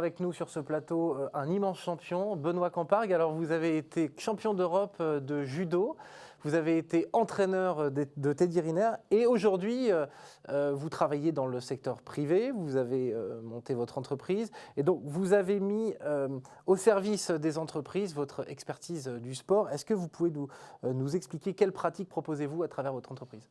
Avec nous sur ce plateau, un immense champion, Benoît Campargue. Alors vous avez été champion d'Europe de judo, vous avez été entraîneur de Teddy Riner et aujourd'hui vous travaillez dans le secteur privé, vous avez monté votre entreprise et donc vous avez mis au service des entreprises votre expertise du sport. Est-ce que vous pouvez nous expliquer quelles pratiques proposez-vous à travers votre entreprise ?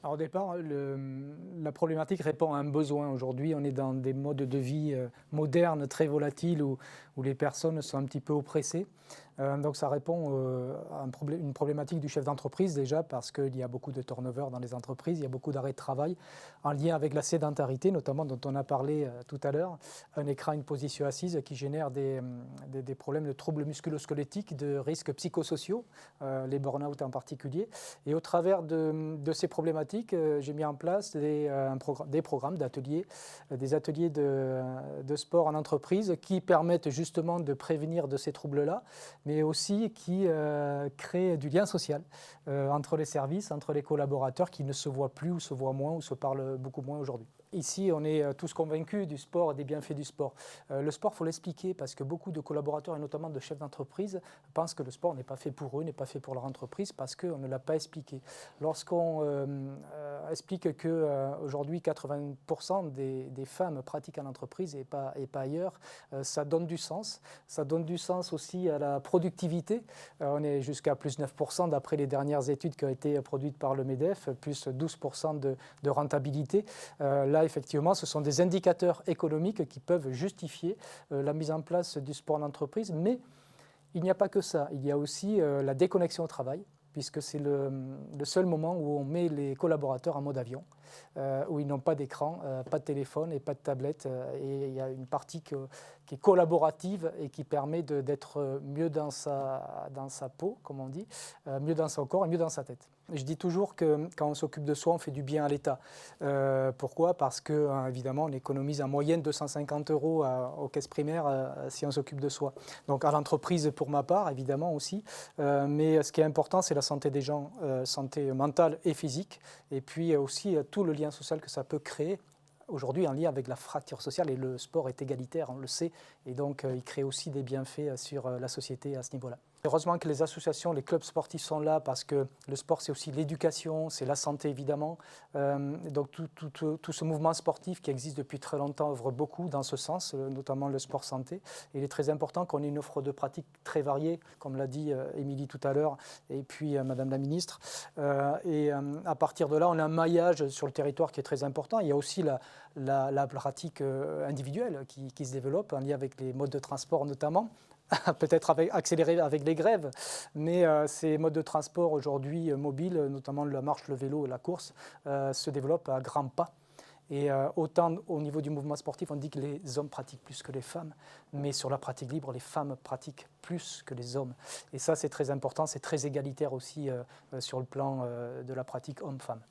Alors au départ, la problématique répond à un besoin. Aujourd'hui, on est dans des modes de vie modernes, très volatiles, où les personnes sont un petit peu oppressées. Donc ça répond à une problématique du chef d'entreprise déjà, parce qu'il y a beaucoup de turnover dans les entreprises, il y a beaucoup d'arrêts de travail en lien avec la sédentarité, notamment dont on a parlé tout à l'heure, un écran, une position assise qui génère des problèmes de troubles musculo-squelettiques, de risques psychosociaux, les burn-out en particulier. Et au travers de ces problématiques, j'ai mis en place des programmes d'ateliers, des ateliers de sport en entreprise qui permettent justement de prévenir de ces troubles-là, mais aussi qui créent du lien social entre les services, entre les collaborateurs qui ne se voient plus ou se voient moins ou se parlent beaucoup moins aujourd'hui. Ici, on est tous convaincus du sport et des bienfaits du sport. Le sport, il faut l'expliquer parce que beaucoup de collaborateurs et notamment de chefs d'entreprise pensent que le sport n'est pas fait pour eux, n'est pas fait pour leur entreprise parce qu'on ne l'a pas expliqué. Lorsqu'on explique qu'aujourd'hui 80% des femmes pratiquent en entreprise et pas ailleurs, ça donne du sens. Ça donne du sens aussi à la productivité. On est jusqu'à plus 9% d'après les dernières études qui ont été produites par le MEDEF, plus 12% de rentabilité. Là, effectivement, ce sont des indicateurs économiques qui peuvent justifier la mise en place du sport en entreprise, mais il n'y a pas que ça. Il y a aussi la déconnexion au travail, puisque c'est le seul moment où on met les collaborateurs en mode avion, où ils n'ont pas d'écran, pas de téléphone et pas de tablette. Et il y a une partie qui est collaborative et qui permet d'être mieux dans sa peau, comme on dit, mieux dans son corps et mieux dans sa tête. Je dis toujours que quand on s'occupe de soi, on fait du bien à l'État. Pourquoi ? Parce que, évidemment, on économise en moyenne 250 € aux caisses primaires si on s'occupe de soi. Donc à l'entreprise, pour ma part, évidemment aussi. Mais ce qui est important, c'est la santé des gens, santé mentale et physique. Et puis aussi tout le lien social que ça peut créer. Aujourd'hui, en lien avec la fracture sociale, et le sport est égalitaire, on le sait, et donc il crée aussi des bienfaits sur la société à ce niveau-là. Heureusement que les associations, les clubs sportifs sont là parce que le sport, c'est aussi l'éducation, c'est la santé évidemment. Donc tout ce mouvement sportif qui existe depuis très longtemps œuvre beaucoup dans ce sens, notamment le sport santé. Et il est très important qu'on ait une offre de pratique très variée, comme l'a dit Émilie tout à l'heure, et puis Madame la Ministre. Et à partir de là, on a un maillage sur le territoire qui est très important. Il y a aussi la pratique individuelle qui se développe en lien avec les modes de transport notamment. Peut-être accéléré avec les grèves, mais ces modes de transport aujourd'hui mobiles, notamment la marche, le vélo et la course, se développent à grands pas. Et autant au niveau du mouvement sportif, on dit que les hommes pratiquent plus que les femmes, mais sur la pratique libre, les femmes pratiquent plus que les hommes. Et ça, c'est très important, c'est très égalitaire aussi sur le plan de la pratique homme-femme.